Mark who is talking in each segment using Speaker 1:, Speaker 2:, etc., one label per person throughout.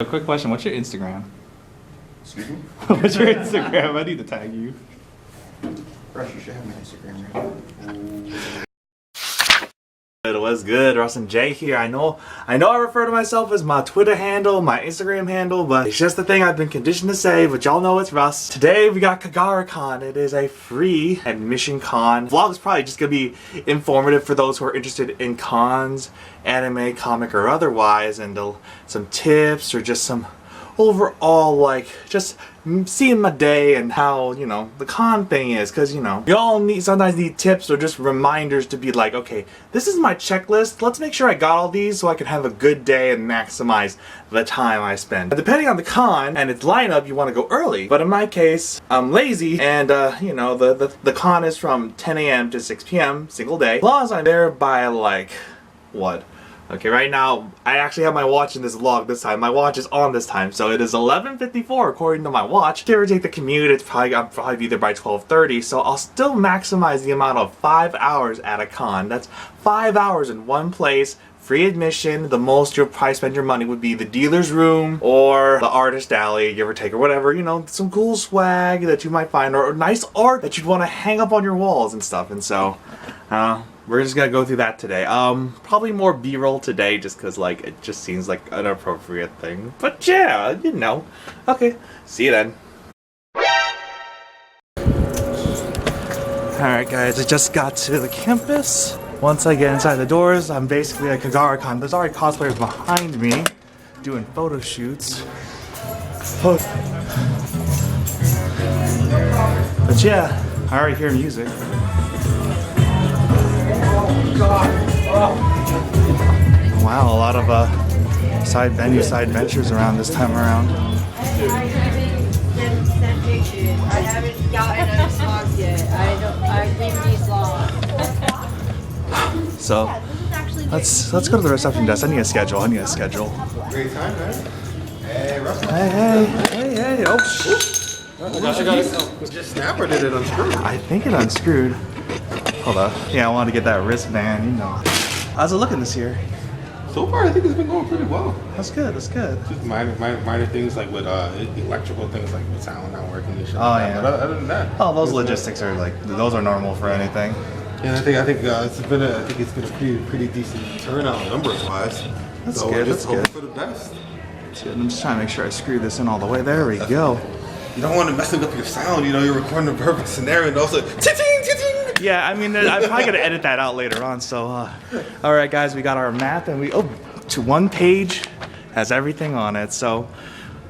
Speaker 1: A quick question, what's your Instagram?
Speaker 2: Excuse me?
Speaker 1: What's your Instagram? I need to tag you.
Speaker 2: Russ, you should have my Instagram right.
Speaker 1: What's good? RussNJ here. I know I refer to myself as my Twitter handle, my Instagram handle, but it's just the thing I've been conditioned to say, but y'all know it's Russ. Today we got Kogaracon. It is a free admission con. Vlog is probably just gonna be informative for those who are interested in cons, anime, comic, or otherwise, and some tips or just some overall, like, just seeing my day and how, you know, the con thing is, because, you know, we all sometimes need tips or just reminders to be like, okay, this is my checklist, let's make sure I got all these so I can have a good day and maximize the time I spend. Depending on the con and its lineup, you want to go early, but in my case, I'm lazy, and you know, the con is from 10 a.m. to 6 p.m. single day. As long as I'm there by, like, what? Okay, right now, I actually have my watch in this vlog this time. My watch is on this time, so it is 11:54 according to my watch. Give or take the commute, I'll probably be there by 12:30, so I'll still maximize the amount of 5 hours at a con. That's 5 hours in one place, free admission. The most you'll probably spend your money would be the dealer's room or the artist alley, give or take, or whatever, you know, some cool swag that you might find, or nice art that you'd want to hang up on your walls and stuff, and so, we're just gonna go through that today. Probably more B-roll today just cause like it just seems like an appropriate thing. But yeah, you know. Okay, see you then. Alright guys, I just got to the campus. Once I get inside the doors, I'm basically at Kogaracon. There's already cosplayers behind me doing photo shoots. But yeah, I already hear music. Wow, a lot of side ventures around this time around.
Speaker 3: I haven't gotten any songs yet. I think these songs.
Speaker 1: So let's go to the reception desk. I need a schedule.
Speaker 2: Great time, man. Hey, Russ.
Speaker 1: Hey. Oh,
Speaker 2: Just snap or did it unscrew?
Speaker 1: I think it unscrewed. Hold up. Yeah, I wanted to get that wristband, you know. How's it looking this year?
Speaker 2: So far, I think it's been going pretty well.
Speaker 1: That's good, that's good.
Speaker 2: Just minor things like with electrical things like with sound not working and shit.
Speaker 1: Oh,
Speaker 2: like
Speaker 1: yeah.
Speaker 2: That. But other than that,
Speaker 1: Oh, those logistics are like, those are normal for anything.
Speaker 2: yeah, I think it's been a pretty decent turnout numbers wise.
Speaker 1: That's
Speaker 2: so
Speaker 1: good.
Speaker 2: Just
Speaker 1: That's
Speaker 2: hoping
Speaker 1: good.
Speaker 2: for the best.
Speaker 1: That's good. I'm just trying to make sure I screw this in all the way. There we go.
Speaker 2: You don't want to mess up your sound. You know, you're recording a perfect scenario and also ting.
Speaker 1: Yeah, I mean, I'm probably gonna edit that out later on. So, all right, guys, we got our map, and to one page has everything on it. So,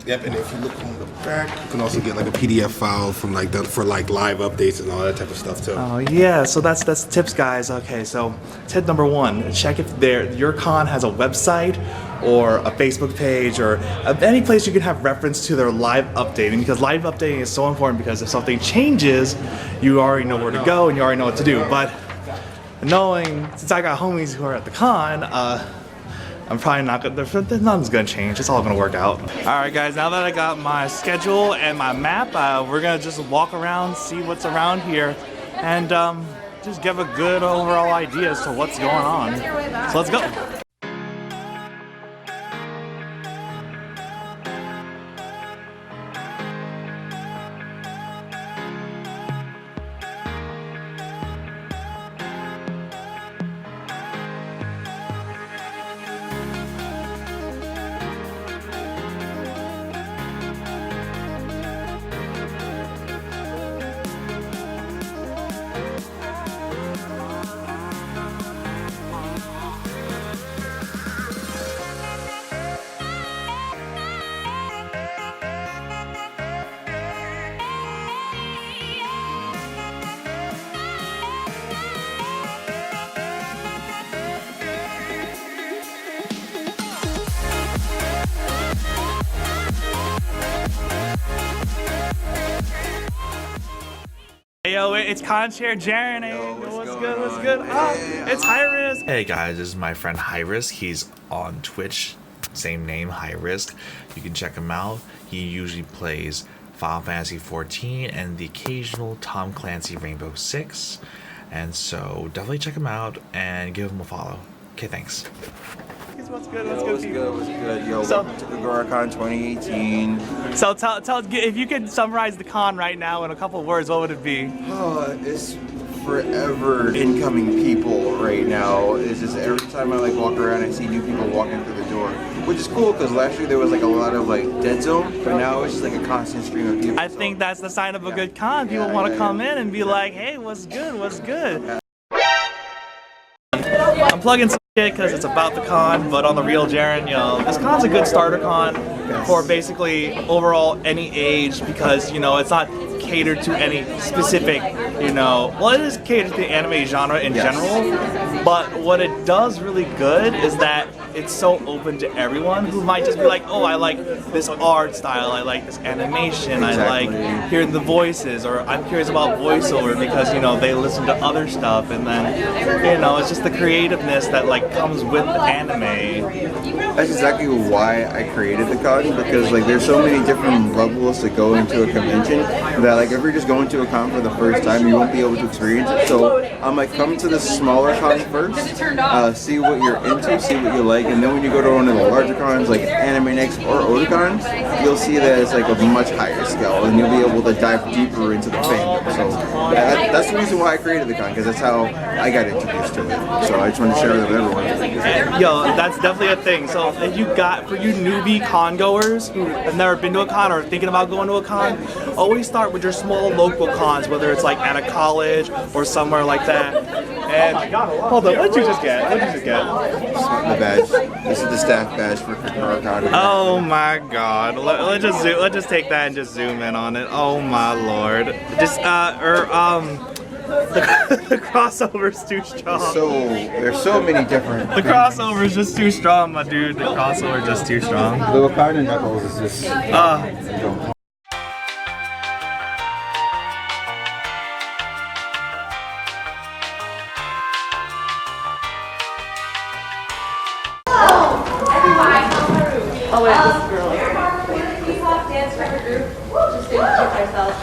Speaker 2: yep, and if you look on the back, you can also get like a PDF file from like for like live updates and all that type of stuff too.
Speaker 1: oh yeah, so that's tips, guys. Okay, so tip number one: check if your con has a website or a Facebook page or any place you can have reference to their live updating, because live updating is so important, because if something changes, you already know where to go and you already know what to do. But since I got homies who are at the con, I'm probably not gonna, nothing's gonna change. It's all gonna work out. All right, guys, now that I got my schedule and my map, we're gonna just walk around, see what's around here, and just give a good overall idea as to what's going on. So let's go. Hey, yo, it's Con-Chair Jaren. Hey, what's good? It's High Risk. Hey guys, this is my friend High Risk. He's on Twitch, same name, High Risk. You can check him out. He usually plays Final Fantasy XIV and the occasional Tom Clancy Rainbow Six. And so definitely check him out and give him a follow. Okay, thanks. guys? What's good? What's good?
Speaker 4: What's good? Yo,
Speaker 1: So-
Speaker 4: welcome to Kogaracon 2018.
Speaker 1: So tell if you could summarize the con right now in a couple of words, what would it be?
Speaker 4: It's forever incoming people right now. It's just every time I like walk around, I see new people walking through the door, which is cool because last year there was like a lot of like dead zone, but now it's just like a constant stream of people.
Speaker 1: I think that's the sign of a good con. People want to come in and be like, hey, what's good? What's good? I'm plugging some shit because it's about the con, but on the real, Jaren, yo, this con's a good starter con for basically overall any age because, you know, it's not catered to any specific, you know, well, it is catered to the anime genre in general, but what it does really good is that it's so open to everyone who might just be like, oh, I like this art style, I like this animation, I like hearing the voices, or I'm curious about voiceover because, you know, they listen to other stuff, and then, you know, it's just the creativeness that like comes with anime.
Speaker 4: That's exactly why I created the con, because like there's so many different levels to go into a convention that like if you're just going to a con for the first time, you won't be able to experience it. So I'm like, come to the smaller con first, see what you're into, see what you like, and then when you go to one of the larger cons like Anime Next or Otakons, you'll see that it's like a much higher scale, and you'll be able to dive deeper into the fandom. So that's the reason why I created the con, because that's how I got introduced to it. So I just want to share it with everyone.
Speaker 1: And, yo, that's definitely a thing. So if you got, for you newbie con goers who have never been to a con or thinking about going to a con, always start with your small local cons, whether it's like at a college or somewhere like that. And hold on, what did you just get? What did you just get?
Speaker 4: The badge. This is the staff badge for Kogaracon.
Speaker 1: Oh my God! Let's just take that and just zoom in on it. Oh my Lord! Just the crossover's too strong.
Speaker 4: There's so many different.
Speaker 1: The crossover's just too strong, my dude. The crossover's just too strong.
Speaker 4: The Wakanda Knuckles is just.
Speaker 3: Oh wait, this is girl. We're doing K-pop dance record group, just to introduce ourselves.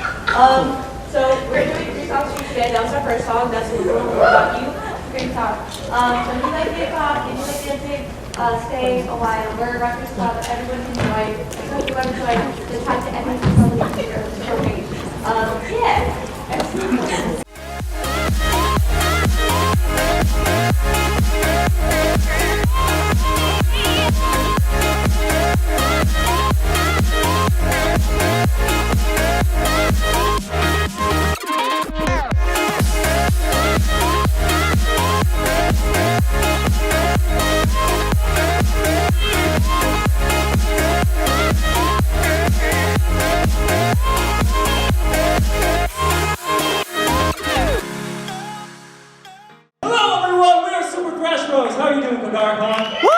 Speaker 3: So we're doing 3 songs for you today. That was our first song. That's what we're doing about you. Great song. So if you like K-pop, if you like dancing, stay a while. We're a record club that everyone can enjoy. I hope you enjoy the time to end this probably yeah.
Speaker 5: How are you doing, Kogaracon?
Speaker 1: Woo!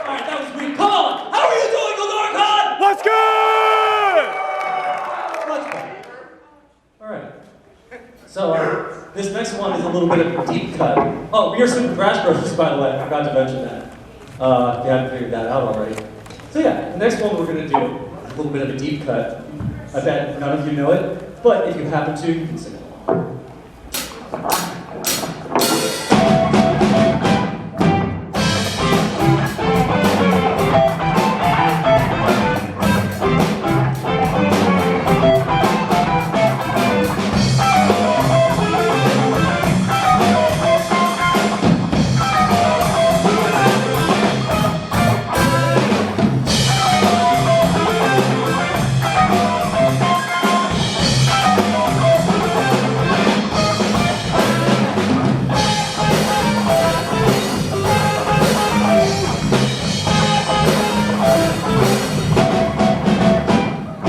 Speaker 5: Alright, that was weak. Come on! How are you doing, Kogaracon?
Speaker 1: What's good?
Speaker 5: Alright. So, this next one is a little bit of a deep cut. Oh, we are Super Crash Bros, by the way. I forgot to mention that. If you haven't figured that out already. So yeah, the next one we're going to do is a little bit of a deep cut. I bet none of you know it, but if you happen to, you can sing along.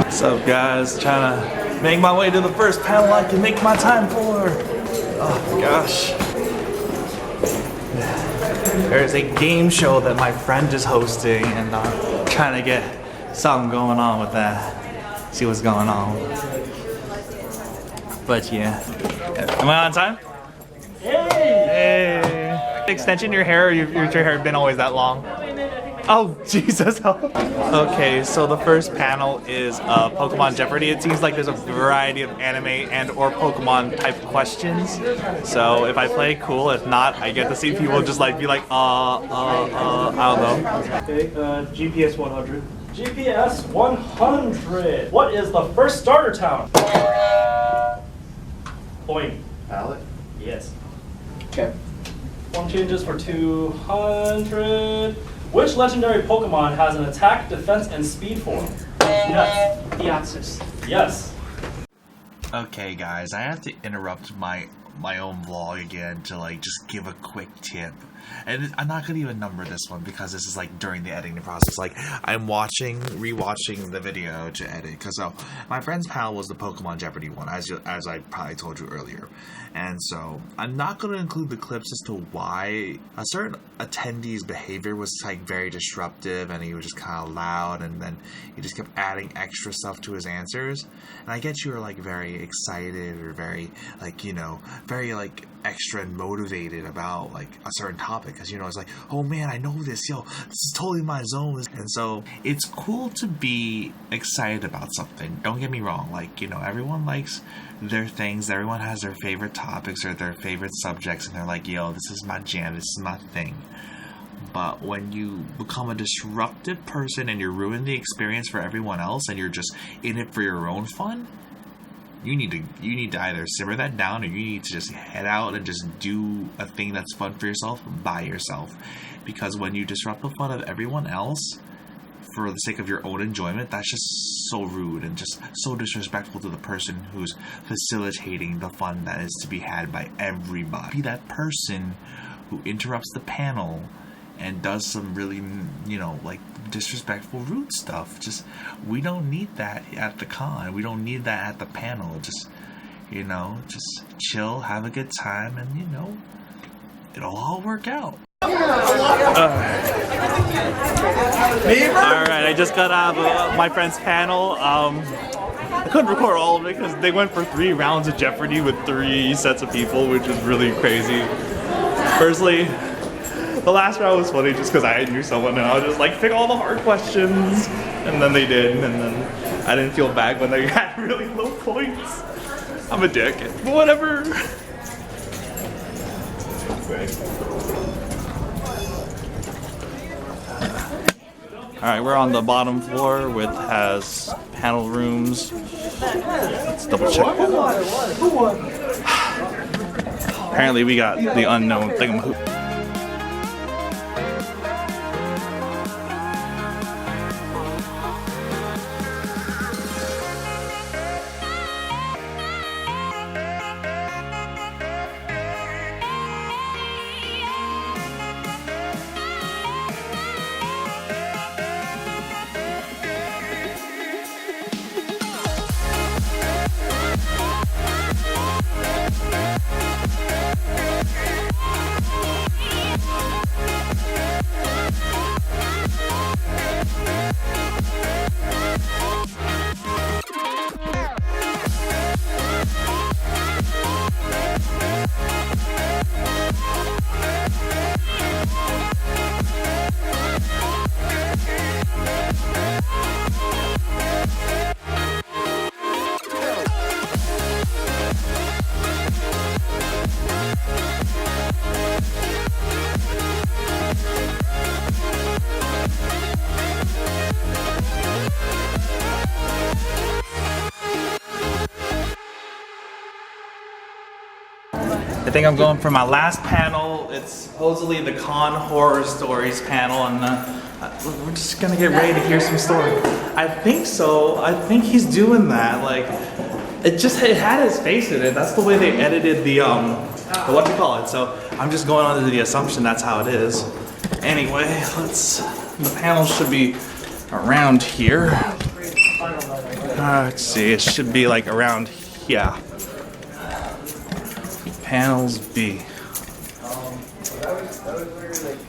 Speaker 1: What's up, guys? Trying to make my way to the first panel I can make my time for. Oh my gosh. There's a game show that my friend is hosting, and I'm trying to get something going on with that. See what's going on. But yeah. Am I on time? Hey! Extension your hair, or your hair been always that long? Oh, Jesus. Okay, so the first panel is Pokemon Jeopardy. It seems like there's a variety of anime and or Pokemon type questions. So if I play, cool. If not, I get to see people just like be like, I don't know.
Speaker 5: Okay, GPS 100. GPS 100. What is the first starter town? Point.
Speaker 4: Palette?
Speaker 5: Yes.
Speaker 4: Okay.
Speaker 5: Form changes for 200. Which legendary Pokemon has an attack, defense, and speed form? Yes.
Speaker 6: Deoxys.
Speaker 5: Yes.
Speaker 1: Okay, guys, I have to interrupt my own vlog again to like just give a quick tip. And I'm not gonna even number this one because this is like during the editing process. Like I'm rewatching the video to edit because my friend's panel was the Pokemon Jeopardy one, as I probably told you earlier. And so I'm not gonna include the clips as to why a certain attendee's behavior was like very disruptive, and he was just kind of loud, and then he just kept adding extra stuff to his answers. And I get you were like very excited or very like, you know, very like extra and motivated about like a certain topic because, you know, it's like, oh man, I know this, yo, this is totally my zone. And so it's cool to be excited about something, don't get me wrong. Like, you know, everyone likes their things, everyone has their favorite topics or their favorite subjects, and they're like, yo, this is my jam, this is my thing. But when you become a disruptive person and you ruin the experience for everyone else and you're just in it for your own fun, you need to either simmer that down, or you need to just head out and just do a thing that's fun for yourself by yourself. Because when you disrupt the fun of everyone else for the sake of your own enjoyment, that's just so rude and just so disrespectful to the person who's facilitating the fun that is to be had by everybody. Be that person who interrupts the panel and does some really, you know, like disrespectful, rude stuff. Just, we don't need that at the con. We don't need that at the panel. Just, you know, just chill, have a good time, and, you know, it'll all work out. Alright, I just got out of my friend's panel. I couldn't record all of it because they went for 3 rounds of Jeopardy with 3 sets of people, which is really crazy. Personally, the last round was funny just because I knew someone and I was just like, pick all the hard questions, and then they did, and then I didn't feel bad when they had really low points. I'm a dick, but whatever. Alright, we're on the bottom floor, which has panel rooms. Let's double check. Apparently we got the unknown thingamahoop. I think I'm going for my last panel. It's supposedly the Con-Horror Stories panel, and we're just gonna get ready to hear some story. I think so. I think he's doing that. Like, it had his face in it. That's the way they edited the what you call it. So I'm just going under the assumption that's how it is. Anyway, the panel should be around here. Let's see. It should be like around here. Panels B.
Speaker 4: That was literally like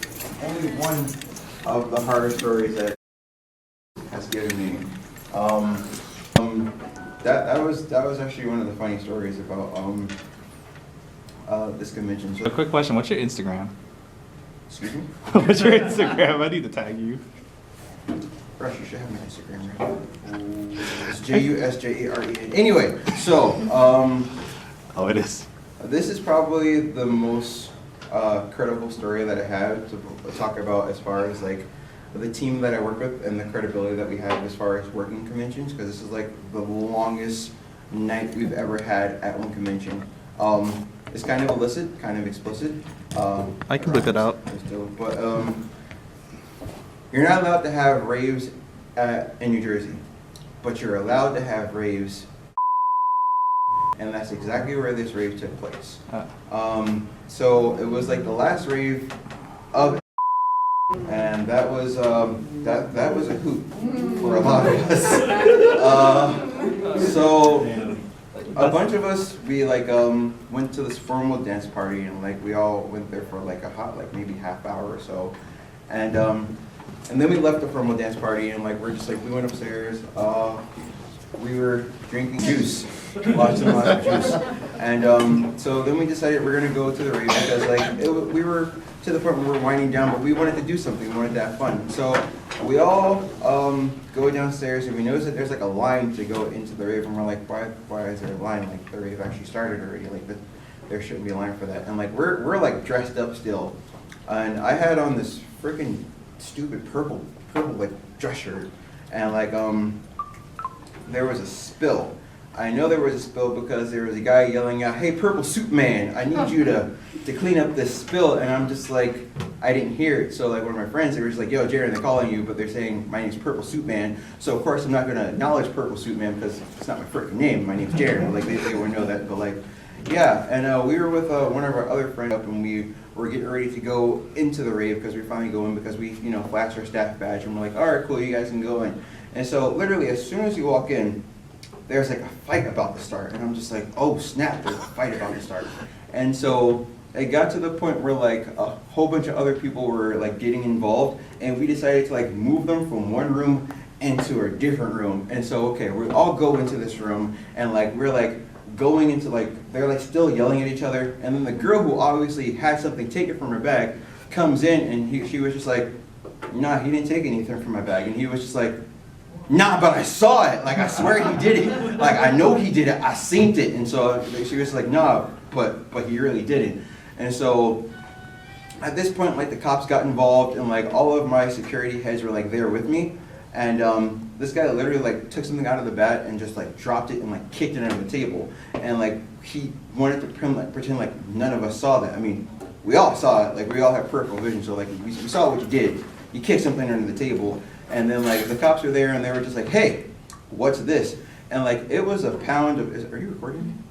Speaker 4: only one of the horror stories that has given me. That was actually one of the funny stories about this convention. So,
Speaker 1: A quick question: what's your Instagram?
Speaker 4: Excuse me?
Speaker 1: What's your Instagram? I need to tag you.
Speaker 4: Russ, you should have my Instagram right. It's JUSJAREN. Anyway, so
Speaker 1: Oh, it is.
Speaker 4: this is probably the most credible story that I have to talk about as far as like the team that I work with and the credibility that we have as far as working conventions, because this is like the longest night we've ever had at one convention. It's kind of illicit, kind of explicit.
Speaker 1: I can whip it out.
Speaker 4: But you're not allowed to have raves in New Jersey, but you're allowed to have raves, and that's exactly where this rave took place. So it was like the last rave of, and that was that was a hoot for a lot of us. So a bunch of us, we like went to this formal dance party, and like we all went there for like a hot, like maybe half hour or so, and then we left the formal dance party, and like we're just like, we went upstairs, we were drinking juice, lots and lots of juice, and so then we decided we're gonna go to the rave because like we were to the point where we were winding down, but we wanted to do something, we wanted to have fun. So we all go downstairs, and we notice that there's like a line to go into the rave, and we're like, why is there a line? Like the rave actually started already, like there shouldn't be a line for that. And like we're like dressed up still, and I had on this freaking stupid purple like dress shirt, and like there was a spill. I know there was a spill because there was a guy yelling out, "Hey, Purple Suit Man, I need you to clean up this spill." And I'm just like, I didn't hear it. So like one of my friends, they were just like, "Yo, Jared, they're calling you, but they're saying my name's Purple Suit Man." So of course I'm not gonna acknowledge Purple Suit Man because it's not my freaking name. My name's Jared. Like they wouldn't know that, but like, yeah. And we were with one of our other friends up, and we were getting ready to go into the rave because we finally go in because we, you know, flashed our staff badge, and we're like, all right, cool, you guys can go in. And so literally as soon as you walk in, there's like a fight about to start, and I'm just like, oh snap, there's a fight about to start. And so it got to the point where like a whole bunch of other people were like getting involved, and we decided to like move them from one room into a different room. And so okay, we all go into this room, and like we're like going into like, they're like still yelling at each other, and then the girl who obviously had something taken from her bag comes in, and she was just like, nah, he didn't take anything from my bag. And he was just like, nah, but I saw it. Like, I swear he did it. Like, I know he did it. I seen it. And so she was like, nah, but he really didn't. And so at this point, like, the cops got involved, and like all of my security heads were like there with me. And this guy literally like took something out of the bat and just like dropped it and like kicked it under the table. And like he wanted to pretend like none of us saw that. I mean, we all saw it. Like, we all have peripheral vision. So like we saw what you did. You kicked something under the table. And then like the cops were there, and they were just like, hey, what's this? And like it was a pound of, are you recording?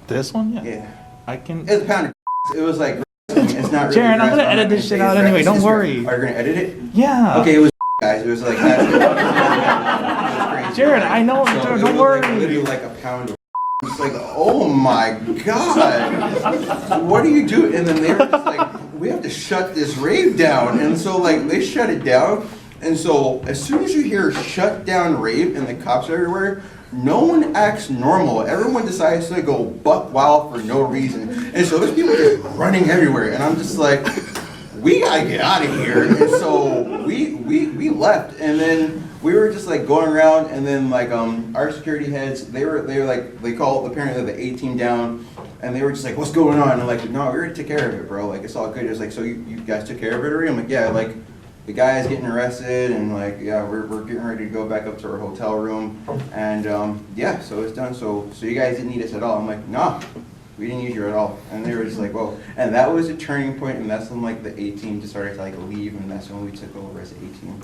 Speaker 1: This one? Yeah.
Speaker 4: Yeah.
Speaker 1: I can.
Speaker 4: It was a pound of, it was like, it's not really
Speaker 1: Jaron, I'm gonna edit this shit out anyway, don't worry.
Speaker 4: Are you gonna edit it?
Speaker 1: Yeah.
Speaker 4: Okay, it was guys, it was like that.
Speaker 1: Jaron, I know,
Speaker 4: So
Speaker 1: don't
Speaker 4: it
Speaker 1: worry.
Speaker 4: was like literally like a pound of. It's like, oh my God, what do you do? And then they were just like, we have to shut this rave down. And so like they shut it down. And so as soon as you hear shut down rave and the cops are everywhere, no one acts normal. Everyone decides to go buck wild for no reason. And so there's people just running everywhere. And I'm just like, we gotta get out of here. And so we left. And then we were just like going around, and then like our security heads, they were like, they called apparently the A team down, and they were just like, what's going on? And like, no, we already took care of it, bro. Like, it's all good. It was like, so you guys took care of it already? I'm like, yeah, like the guy is getting arrested, and like, yeah, we're getting ready to go back up to our hotel room, and yeah, so it's done. So you guys didn't need us at all. I'm like, nah, we didn't need you at all. And they were just like, whoa. And that was a turning point, and that's when like the A team just started to like leave, and that's when we took over as the A team.